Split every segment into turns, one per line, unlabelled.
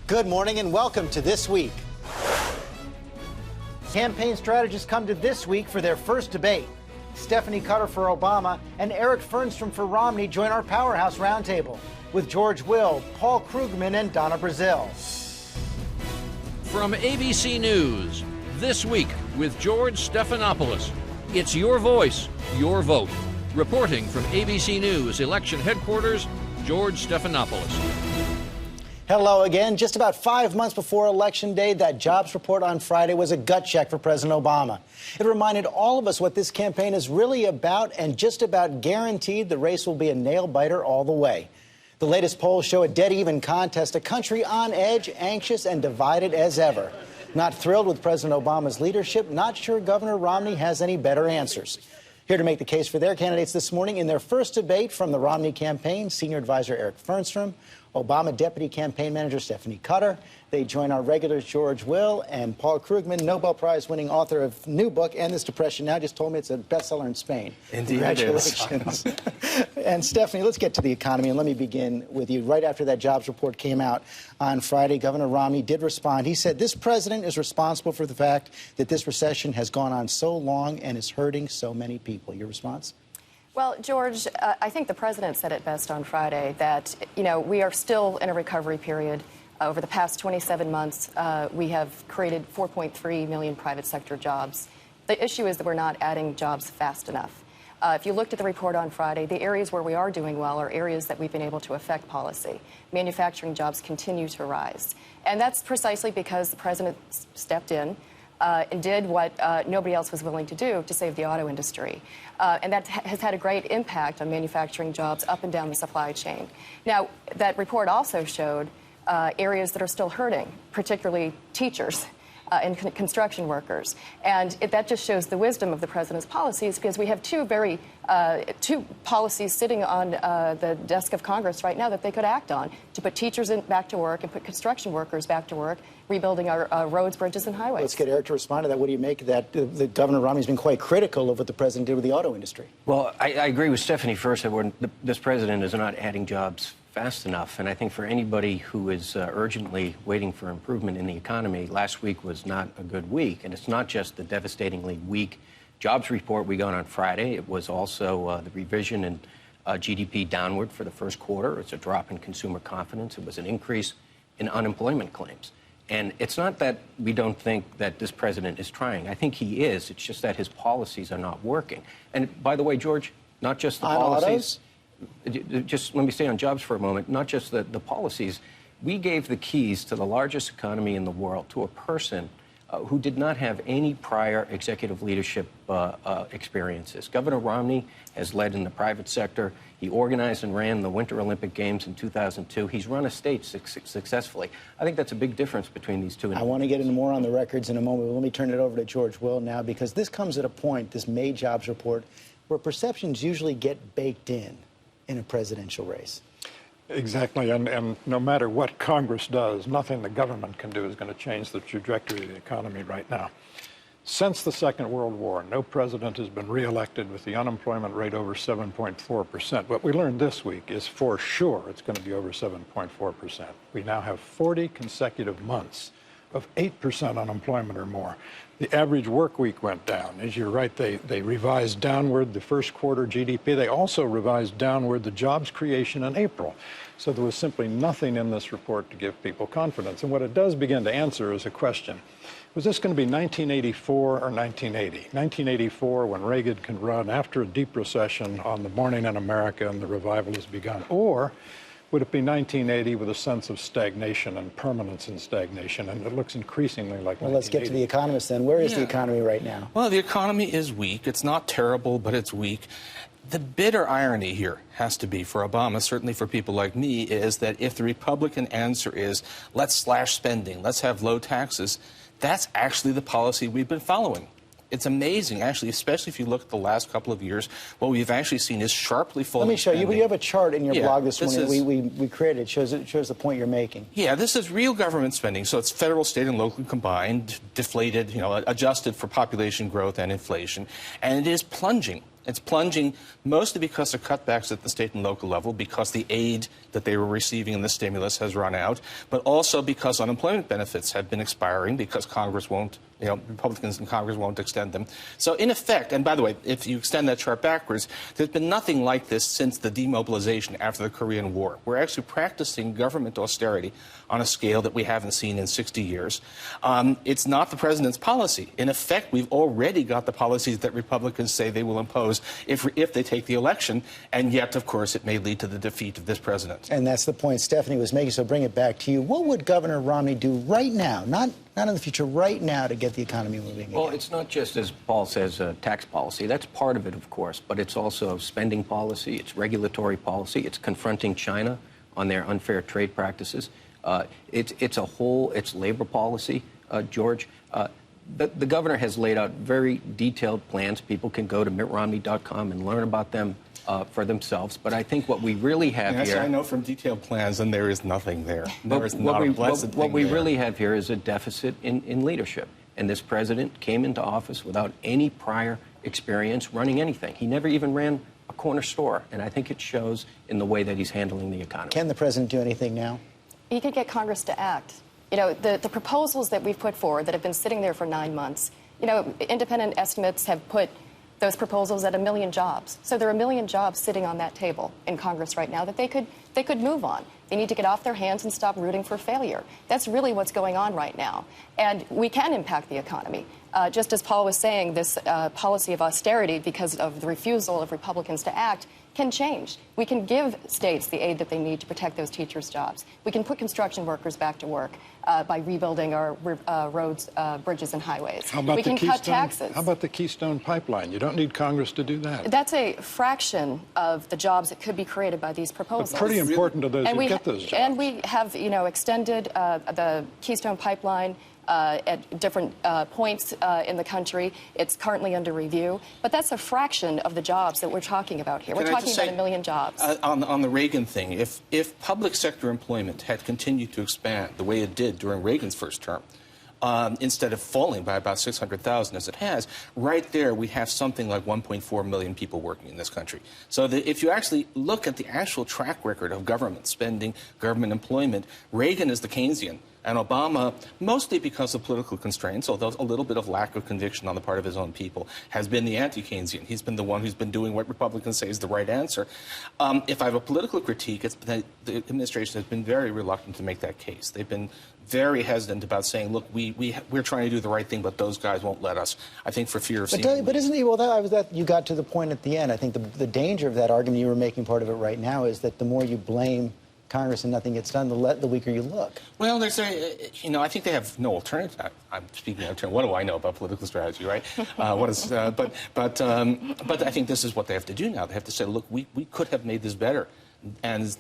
Good morning and welcome to This Week. Campaign strategists come to This Week for their first debate. Stephanie Cutter for Obama and Eric Fehrnstrom for Romney join our powerhouse roundtable with George Will, Paul Krugman, and Donna Brazil.
From ABC News, This Week with George Stephanopoulos. It's your voice, your vote. Reporting from ABC News Election Headquarters, George Stephanopoulos.
Hello again. Just about 5 months before Election Day, that jobs report on Friday was a gut check for President Obama. It reminded all of us what this campaign is really about, and just about guaranteed the race will be a nail-biter all the way. The latest polls show a dead-even contest, a country on edge, anxious, and divided as ever. Not thrilled with President Obama's leadership, not sure Governor Romney has any better answers. Here to make the case for their candidates this morning in their first debate from the Romney campaign, Senior Advisor Eric Fehrnstrom, Obama Deputy Campaign Manager Stephanie Cutter. They join our regulars George Will and Paul Krugman, Nobel Prize-winning author of new book, End This Depression Now. Just told me it's a bestseller in Spain.
Indeed.
Congratulations. And Stephanie, let's get to the economy, and let me begin with you. Right after that jobs report came out on Friday, Governor Romney did respond. He said this president is responsible for the fact that this recession has gone on so long and is hurting so many people. Your response?
Well, George, I think the president said it best on Friday that, we are still in a recovery period. Over the past 27 months, we have created 4.3 million private sector jobs. The issue is that we're not adding jobs fast enough. If you looked at the report on Friday, the areas where we are doing well are areas that we've been able to affect policy. Manufacturing jobs continue to rise. And that's precisely because the president stepped in and did what nobody else was willing to do to save the auto industry. And that has had a great impact on manufacturing jobs up and down the supply chain. Now, that report also showed areas that are still hurting, particularly teachers and construction workers. And that just shows the wisdom of the president's policies, because we have two policies sitting on the desk of Congress right now that they could act on to put teachers back to work and put construction workers back to work, rebuilding our roads, bridges, and highways.
Let's get Eric to respond to that. What do you make of that? The Governor Romney's been quite critical of what the president did with the auto industry.
Well, I agree with Stephanie first that this president is not adding jobs fast enough. And I think for anybody who is urgently waiting for improvement in the economy, last week was not a good week. And it's not just the devastatingly weak jobs report we got on Friday. It was also the revision in GDP downward for the first quarter. It's a drop in consumer confidence. It was an increase in unemployment claims. And it's not that we don't think that this president is trying. I think he is. It's just that his policies are not working. And by the way, George, not just the policies. Just let me stay on jobs for a moment. Not just the policies. We gave the keys to the largest economy in the world to a person who did not have any prior executive leadership experiences. Governor Romney has led in the private sector. He organized and ran the Winter Olympic Games in 2002. He's run a state successfully. I think that's a big difference between these two.
I want to get into more on the records in a moment. But let me turn it over to George Will now, because this comes at a point, this May jobs report, where perceptions usually get baked in a presidential race.
Exactly, and no matter what Congress does, nothing the government can do is going to change the trajectory of the economy right now. Since the Second World War, no president has been reelected with the unemployment rate over 7.4%. What we learned this week is for sure it's going to be over 7.4%. We now have 40 consecutive months of 8% unemployment or more. The average work week went down. As you're right, they revised downward the first quarter GDP. They also revised downward the jobs creation in April. So there was simply nothing in this report to give people confidence. And what it does begin to answer is a question. Was this going to be 1984 or 1980? 1984, when Reagan can run after a deep recession on the morning in America and the revival has begun? Or would it be 1980 with a sense of stagnation and permanence in stagnation? And it looks increasingly like
Well, let's get to the economist then. Where is the economy right now?
Well, the economy is weak. It's not terrible, but it's weak. The bitter irony here has to be for Obama, certainly for people like me, is that if the Republican answer is let's slash spending, let's have low taxes, that's actually the policy we've been following. It's amazing, actually, especially if you look at the last couple of years. What we've actually seen is sharply falling.
Let me show you. You have a chart in your blog this morning we created. It shows the point you're making.
Yeah, this is real government spending. So it's federal, state, and local combined, deflated, adjusted for population growth and inflation. And it is plunging. It's plunging mostly because of cutbacks at the state and local level, because the aid that they were receiving in the stimulus has run out, but also because unemployment benefits have been expiring because Congress won't, Republicans in Congress won't extend them. So in effect, and by the way, if you extend that chart backwards, there's been nothing like this since the demobilization after the Korean War. We're actually practicing government austerity on a scale that we haven't seen in 60 years. It's not the president's policy. In effect, we've already got the policies that Republicans say they will impose if they take the election, and yet, of course, it may lead to the defeat of this president.
And that's the point Stephanie was making, so bring it back to you. What would Governor Romney do right now, not in the future, right now, to get the economy moving again?
Well, it's not just, as Paul says, tax policy. That's part of it, of course, but it's also spending policy, it's regulatory policy, it's confronting China on their unfair trade practices. It's labor policy, George. The governor has laid out very detailed plans. People can go to mittromney.com and learn about them for themselves. But I think what we really have
yes,
here...
I know from detailed plans, and there is nothing there. There is not a blessed thing
What we
there.
really have here is a deficit in leadership. And this president came into office without any prior experience running anything. He never even ran a corner store. And I think it shows in the way that he's handling the economy.
Can the president do anything now?
He could get Congress to act. The proposals that we've put forward that have been sitting there for 9 months, independent estimates have put those proposals at 1 million jobs. So there are 1 million jobs sitting on that table in Congress right now that they could move on. They need to get off their hands and stop rooting for failure. That's really what's going on right now. And we can impact the economy. Just as Paul was saying, this policy of austerity, because of the refusal of Republicans to act, can change. We can give states the aid that they need to protect those teachers' jobs. We can put construction workers back to work by rebuilding our roads, bridges, and highways.
How about
we can
the Keystone,
cut taxes.
How about the Keystone Pipeline? You don't need Congress to do that.
That's a fraction of the jobs that could be created by these proposals.
But pretty important to those who get those jobs.
And we have, extended the Keystone Pipeline at different points in the country. It's currently under review. But that's a fraction of the jobs that we're talking about here. We're talking about 1 million jobs.
On the Reagan thing, if public sector employment had continued to expand the way it did during Reagan's first term, instead of falling by about 600,000 as it has, right there we have something like 1.4 million people working in this country. So if you actually look at the actual track record of government spending, government employment, Reagan is the Keynesian. And Obama, mostly because of political constraints, although a little bit of lack of conviction on the part of his own people, has been the anti-Keynesian. He's been the one who's been doing what Republicans say is the right answer. If I have a political critique, it's that the administration has been very reluctant to make that case. They've been very hesitant about saying, look, we're trying to do the right thing, but those guys won't let us. I think for fear of seeing...
But isn't it, you got to the point at the end. I think the danger of that argument, you were making part of it right now, is that the more you blame Congress and nothing gets done, the weaker you look.
Well, I think they have no alternative. I'm speaking of alternative. What do I know about political strategy, right? But I think this is what they have to do now. They have to say, look, we could have made this better. And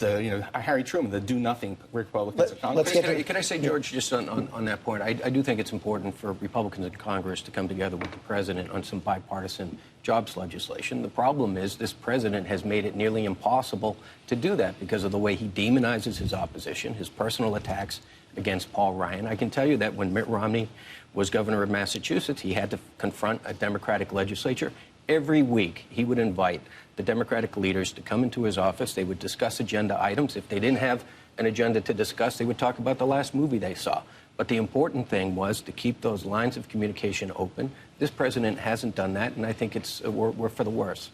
Harry Truman, the do-nothing Republicans in Congress.
Can I say, George, just on that point, I do think it's important for Republicans in Congress to come together with the president on some bipartisan jobs legislation. The problem is this president has made it nearly impossible to do that because of the way he demonizes his opposition, his personal attacks against Paul Ryan. I can tell you that when Mitt Romney was governor of Massachusetts, he had to confront a Democratic legislature. Every week, he would invite the Democratic leaders to come into his office. They would discuss agenda items. If they didn't have an agenda to discuss, they would talk about the last movie they saw. But the important thing was to keep those lines of communication open. This president hasn't done that, and I think we're for the worse.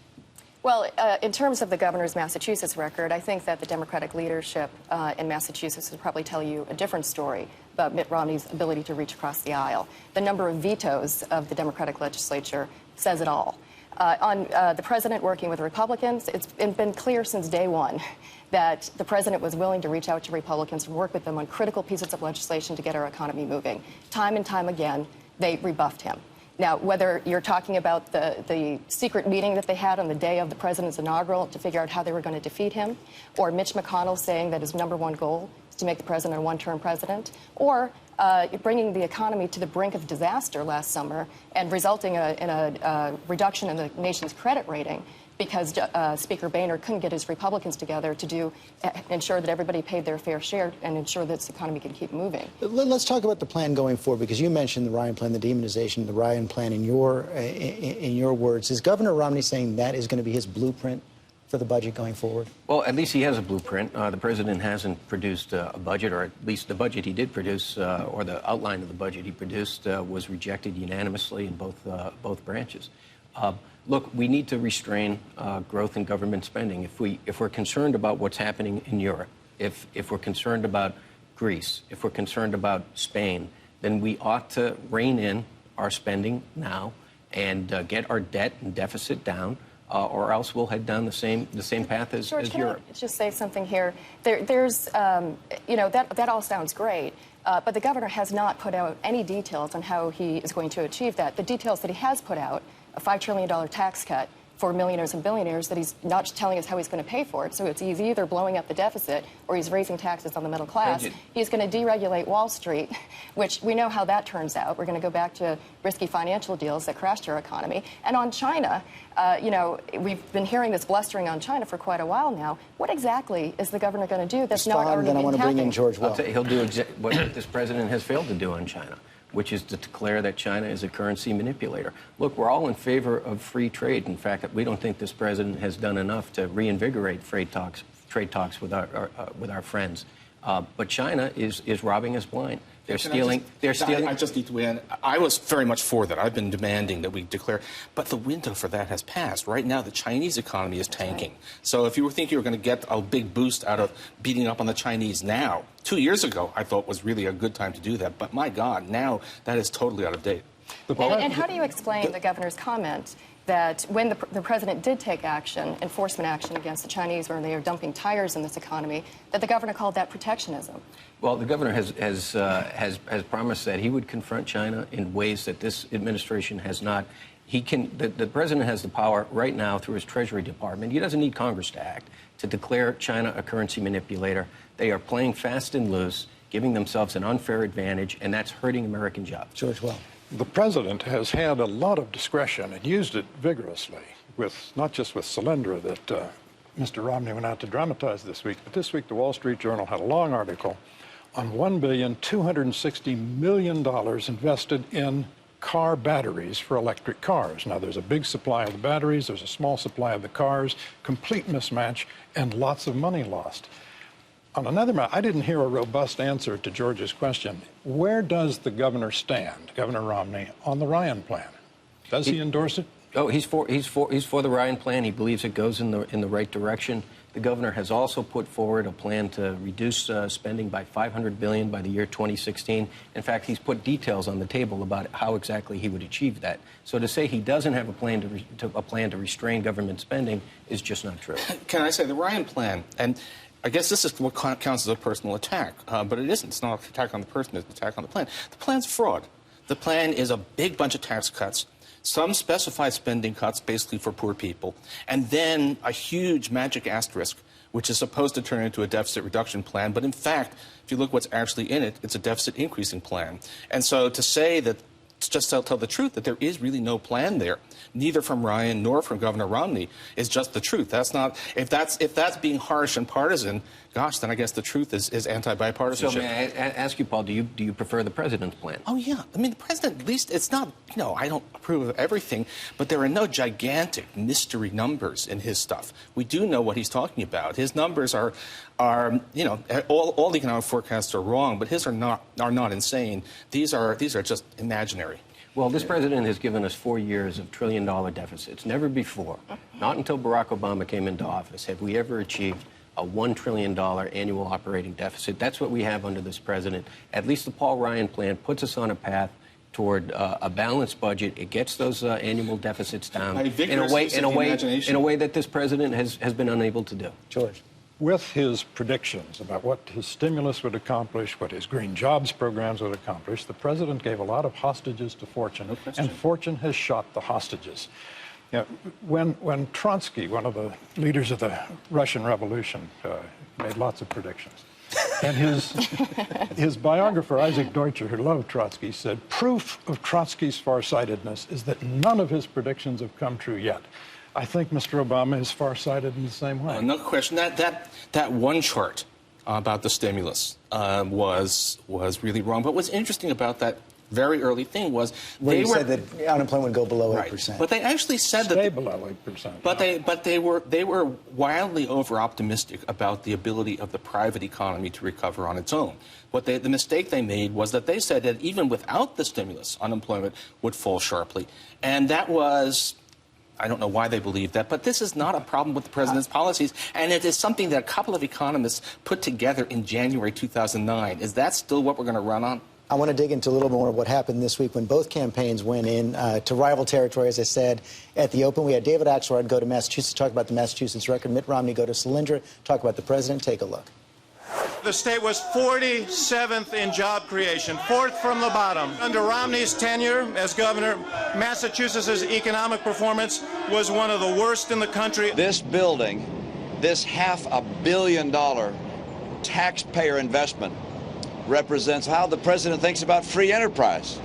Well, in terms of the governor's Massachusetts record, I think that the Democratic leadership in Massachusetts would probably tell you a different story about Mitt Romney's ability to reach across the aisle. The number of vetoes of the Democratic legislature says it all. On the president working with Republicans, it's been clear since day one that the president was willing to reach out to Republicans and work with them on critical pieces of legislation to get our economy moving. Time and time again, they rebuffed him. Now, whether you're talking about the secret meeting that they had on the day of the president's inaugural to figure out how they were going to defeat him, or Mitch McConnell saying that his #1 goal is to make the president a one-term president, or bringing the economy to the brink of disaster last summer and resulting in a reduction in the nation's credit rating because Speaker Boehner couldn't get his Republicans together to ensure that everybody paid their fair share and ensure that this economy can keep moving.
Let's talk about the plan going forward, because you mentioned the Ryan plan, the demonization, the Ryan plan in your words. Is Governor Romney saying that is going to be his blueprint for the budget going forward?
Well, at least he has a blueprint. The president hasn't produced a budget, or at least the budget he did produce, or the outline of the budget he produced, was rejected unanimously in both branches. Look, we need to restrain growth in government spending. If we're concerned about what's happening in Europe, if we're concerned about Greece, if we're concerned about Spain, then we ought to rein in our spending now and get our debt and deficit down. Or else we'll head down the same path as
George,
Europe.
Can I just say something here? There's, that all sounds great, but the governor has not put out any details on how he is going to achieve that. The details that he has put out, a $5 trillion tax cut for millionaires and billionaires, that he's not telling us how he's going to pay for it. So he's either blowing up the deficit or he's raising taxes on the middle class. He's going to deregulate Wall Street, which we know how that turns out. We're going to go back to risky financial deals that crashed our economy. And on China, we've been hearing this blustering on China for quite a while now. What exactly is the governor going to do that's not already
then I
been
want to bring in George Will.
He'll do what this president has failed to do on China, which is to declare that China is a currency manipulator. Look, we're all in favor of free trade. In fact, we don't think this president has done enough to reinvigorate trade talks with our friends. But China is robbing us blind. They're stealing.
I just need to win. I was very much for that. I've been demanding that we declare. But the window for that has passed. Right now, the Chinese economy is tanking. Right. So if you think you were going to get a big boost out of beating up on the Chinese now, 2 years ago, I thought was really a good time to do that. But my God, now that is totally out of date.
And how do you explain the governor's comment that when the president did take action, enforcement action against the Chinese when they are dumping tires in this economy, that the governor called that protectionism?
Well, the governor has promised that he would confront China in ways that this administration has not. The president has the power right now through his Treasury Department. He doesn't need Congress to act to declare China a currency manipulator. They are playing fast and loose, giving themselves an unfair advantage, and that's hurting American jobs.
George Will.
The president has had a lot of discretion and used it vigorously, not just with Solyndra that Mr. Romney went out to dramatize this week, but this week the Wall Street Journal had a long article on $1,260 million invested in car batteries for electric cars. Now, there's a big supply of the batteries, there's a small supply of the cars, complete mismatch, and lots of money lost. On another matter, I didn't hear a robust answer to George's question. Where does the governor stand, Governor Romney, on the Ryan plan? Does he endorse it?
Oh, he's for the Ryan plan. He believes it goes in the right direction. The governor has also put forward a plan to reduce spending by $500 billion by the year 2016. In fact, he's put details on the table about how exactly he would achieve that. So to say he doesn't have a plan to restrain government spending is just not true.
Can I say the Ryan plan, and I guess this is what counts as a personal attack, but it isn't. It's not an attack on the person, it's an attack on the plan. The plan's fraud. The plan is a big bunch of tax cuts, some specified spending cuts basically for poor people, and then a huge magic asterisk, which is supposed to turn into a deficit reduction plan. But in fact, if you look what's actually in it, it's a deficit increasing plan. And so to say that, just tell the truth, that there is really no plan there, neither from Ryan nor from Governor Romney, is just the truth. That's not, if that's being harsh and partisan, gosh, then I guess the truth is anti-bipartisanship.
So may I ask you, Paul, do you prefer the president's plan?
Oh, yeah. I mean, the president, at least, it's not, I don't approve of everything, but there are no gigantic mystery numbers in his stuff. We do know what he's talking about. His numbers are all the economic forecasts are wrong, but his are not insane. These are just imaginary.
Well, this president has given us 4 years of trillion-dollar deficits. Never before, not until Barack Obama came into office, have we ever achieved a $1 trillion annual operating deficit. That's what we have under this president. At least the Paul Ryan plan puts us on a path toward a balanced budget. It gets those annual deficits down in a way that this president has been unable to do.
George.
With his predictions about what his stimulus would accomplish, what his green jobs programs would accomplish, the president gave a lot of hostages to Fortune, and Fortune has shot the hostages. You know, when Trotsky, one of the leaders of the Russian Revolution, made lots of predictions, and his biographer, Isaac Deutscher, who loved Trotsky, said, proof of Trotsky's farsightedness is that none of his predictions have come true yet. I think Mr. Obama is farsighted in the same way.
No question. That one chart about the stimulus was really wrong. But what's interesting about that very early thing was
they said that unemployment would go below 8%.
Right. But they actually said
Stay below 8%.
But they were wildly over-optimistic about the ability of the private economy to recover on its own. The mistake they made was that they said that even without the stimulus, unemployment would fall sharply. And that was, I don't know why they believed that, but this is not a problem with the president's policies, and it is something that a couple of economists put together in January 2009. Is that still what we're going to run on?
I want to dig into a little more of what happened this week when both campaigns went in to rival territory. As I said, at the open, we had David Axelrod go to Massachusetts, talk about the Massachusetts record. Mitt Romney go to Solyndra, talk about the president. Take a look.
The state was 47th in job creation, 4th from the bottom. Under Romney's tenure as governor, Massachusetts' economic performance was one of the worst in the country.
This building, this $500 million taxpayer investment, represents how the president thinks about free enterprise.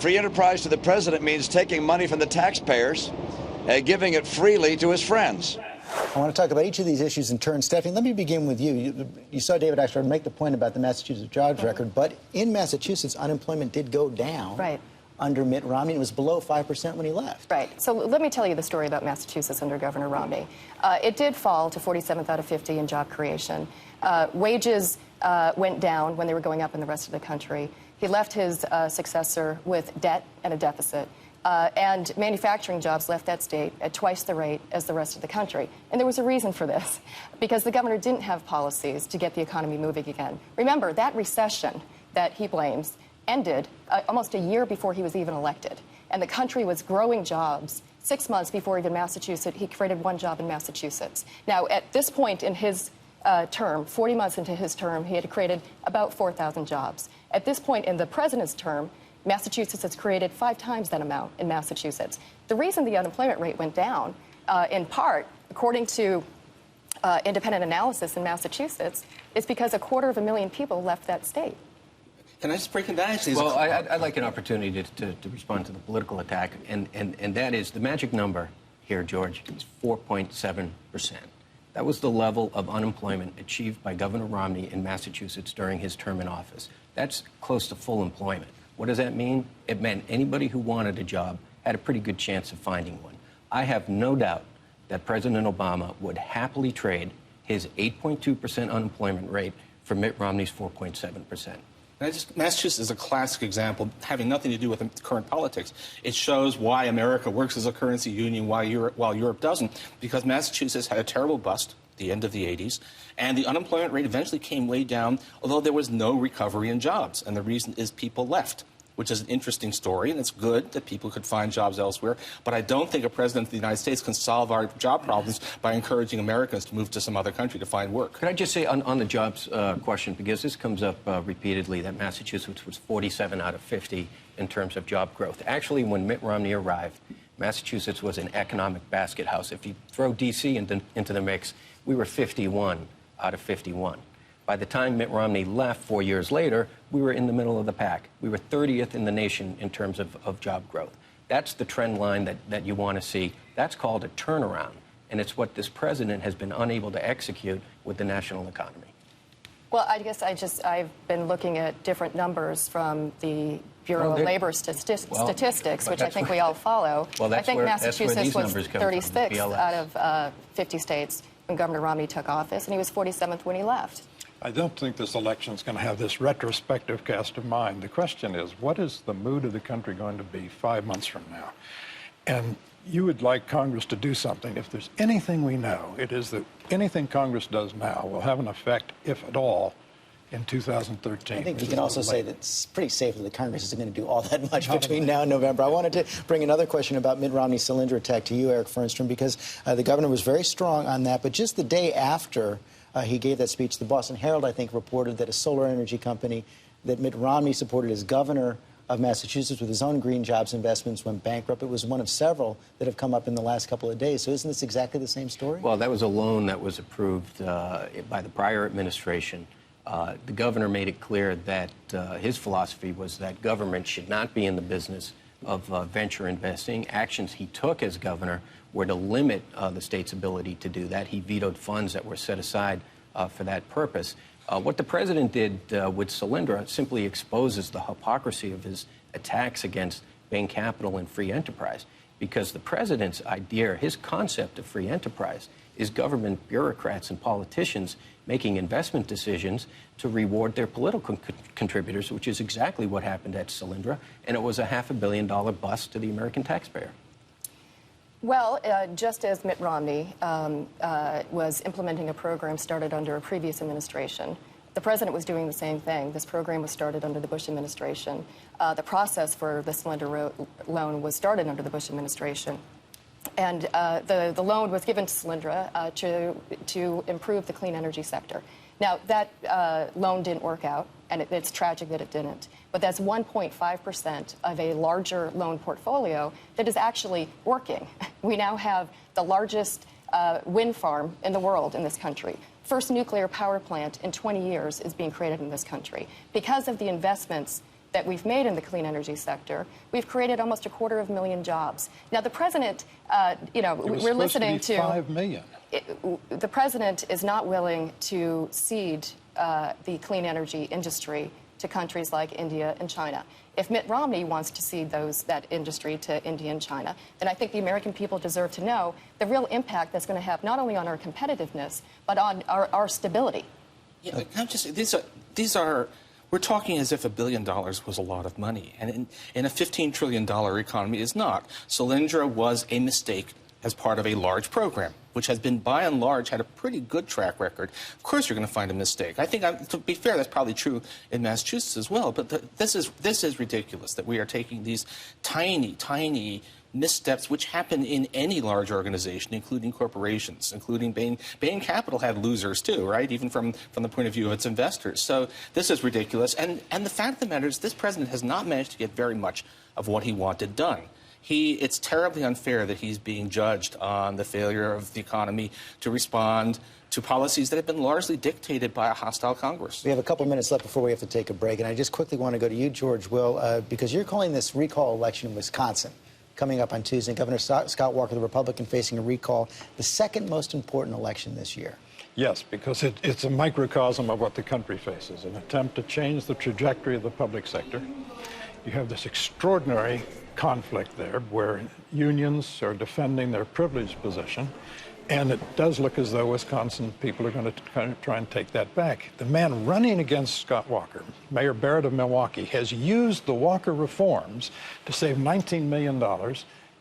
Free enterprise to the president means taking money from the taxpayers and giving it freely to his friends.
I want to talk about each of these issues in turn. Stephanie, let me begin with you. You saw David Axelrod make the point about the Massachusetts jobs record, but in Massachusetts, unemployment did go down.
Right.
Under Mitt Romney. It was below 5% when he left.
Right. So let me tell you the story about Massachusetts under Governor Romney. It did fall to 47th out of 50 in job creation. Wages went down when they were going up in the rest of the country. He left his successor with debt and a deficit. And manufacturing jobs left that state at twice the rate as the rest of the country. And there was a reason for this, because the governor didn't have policies to get the economy moving again. Remember, that recession that he blames ended almost a year before he was even elected. And the country was growing jobs 6 months before even Massachusetts. He created one job in Massachusetts. Now, at this point in his term, 40 months into his term, he had created about 4,000 jobs. At this point in the president's term, Massachusetts has created 5 times that amount in Massachusetts. The reason the unemployment rate went down, in part, according to independent analysis in Massachusetts, is because 250,000 people left that state.
Can I just break it down?
Well, I'd like an opportunity to respond to the political attack, and that is the magic number here, George, is 4.7%. That was the level of unemployment achieved by Governor Romney in Massachusetts during his term in office. That's close to full employment. What does that mean? It meant anybody who wanted a job had a pretty good chance of finding one. I have no doubt that President Obama would happily trade his 8.2% unemployment rate for Mitt Romney's 4.7%.
Massachusetts is a classic example, having nothing to do with current politics. It shows why America works as a currency union while Europe doesn't, because Massachusetts had a terrible bust at the end of the 80s, and the unemployment rate eventually came way down, although there was no recovery in jobs. And the reason is people left, which is an interesting story, and it's good that people could find jobs elsewhere. But I don't think a president of the United States can solve our job problems by encouraging Americans to move to some other country to find work.
Could I just say on the jobs question, because this comes up repeatedly, that Massachusetts was 47 out of 50 in terms of job growth. Actually, when Mitt Romney arrived, Massachusetts was an economic basket house. If you throw D.C. into the mix, we were 51 out of 51. By the time Mitt Romney left 4 years later, we were in the middle of the pack. We were 30th in the nation in terms of job growth. That's the trend line that you want to see. That's called a turnaround. And it's what this president has been unable to execute with the national economy.
Well, I guess I've been looking at different numbers from the Bureau of Labor Statistics, which I think we all follow.
Well,
I think Massachusetts was
36th
out of 50 states when Governor Romney took office, and he was 47th when he left.
I don't think this election is going to have this retrospective cast of mind. The question is, what is the mood of the country going to be 5 months from now? And you would like Congress to do something. If there's anything we know, it is that anything Congress does now will have an effect, if at all, in 2013.
I think you can also say that it's pretty safe that the Congress isn't going to do all that much between now and November. I wanted to bring another question about Mitt Romney's Solyndra attack to you, Eric Fehrnstrom, because the governor was very strong on that. But just the day after he gave that speech, the Boston Herald, I think, reported that a solar energy company that Mitt Romney supported as governor of Massachusetts with his own green jobs investments went bankrupt. It was one of several that have come up in the last couple of days. So isn't this exactly the same story?
Well, that was a loan that was approved by the prior administration. The governor made it clear that his philosophy was that government should not be in the business of venture investing. Actions he took as governor were to limit the state's ability to do that. He vetoed funds that were set aside for that purpose. What the president did with Solyndra simply exposes the hypocrisy of his attacks against Bain Capital and free enterprise, because the president's idea, his concept of free enterprise, is government bureaucrats and politicians making investment decisions to reward their political contributors, which is exactly what happened at Solyndra, and it was a $500 million bust to the American taxpayer.
Well, just as Mitt Romney was implementing a program started under a previous administration, the president was doing the same thing. This program was started under the Bush administration. The process for the Solyndra loan was started under the Bush administration. And the loan was given to Solyndra to improve the clean energy sector. Now, that loan didn't work out, and it's tragic that it didn't. But that's 1.5% of a larger loan portfolio that is actually working. We now have the largest wind farm in the world in this country. First nuclear power plant in 20 years is being created in this country. Because of the investments that we've made in the clean energy sector, we've created almost 250,000 jobs. Now, the president, we're listening to
5 million.
The president is not willing to cede the clean energy industry to countries like India and China. If Mitt Romney wants to cede that industry to India and China, then I think the American people deserve to know the real impact that's going to have not only on our competitiveness, but on our stability.
Yeah, these are we're talking as if $1 billion was a lot of money, and in a $15 trillion economy is not. Solyndra was a mistake as part of a large program, which has been, by and large, had a pretty good track record. Of course, you're going to find a mistake. I think, to be fair, that's probably true in Massachusetts as well. But this is ridiculous that we are taking these tiny missteps, which happen in any large organization, including corporations, including Bain Capital had losers too, right? Even from the point of view of its investors. So this is ridiculous. And the fact of the matter is, this president has not managed to get very much of what he wanted done. It's terribly unfair that he's being judged on the failure of the economy to respond to policies that have been largely dictated by a hostile Congress.
We have a couple minutes left before we have to take a break, and I just quickly want to go to you, George Will, because you're calling this recall election in Wisconsin coming up on Tuesday. Governor Scott Walker, the Republican, facing a recall, the second most important election this year.
Yes, because it's a microcosm of what the country faces, an attempt to change the trajectory of the public sector. You have this extraordinary conflict there where unions are defending their privileged position, and it does look as though Wisconsin people are going to kind of try and take that back. The man running against Scott Walker, Mayor Barrett of Milwaukee, has used the Walker reforms to save $19 million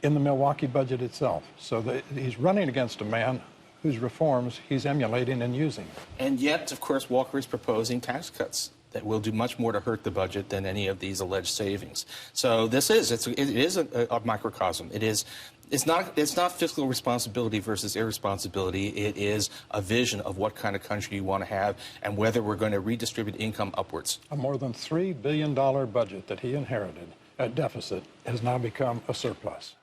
in the Milwaukee budget itself. So he's running against a man whose reforms he's emulating and using.
And yet, of course, Walker is proposing tax cuts that will do much more to hurt the budget than any of these alleged savings. So it is a microcosm. It's not fiscal responsibility versus irresponsibility. It is a vision of what kind of country you want to have and whether we're going to redistribute income upwards.
A more than $3 billion budget that he inherited, a deficit, has now become a surplus.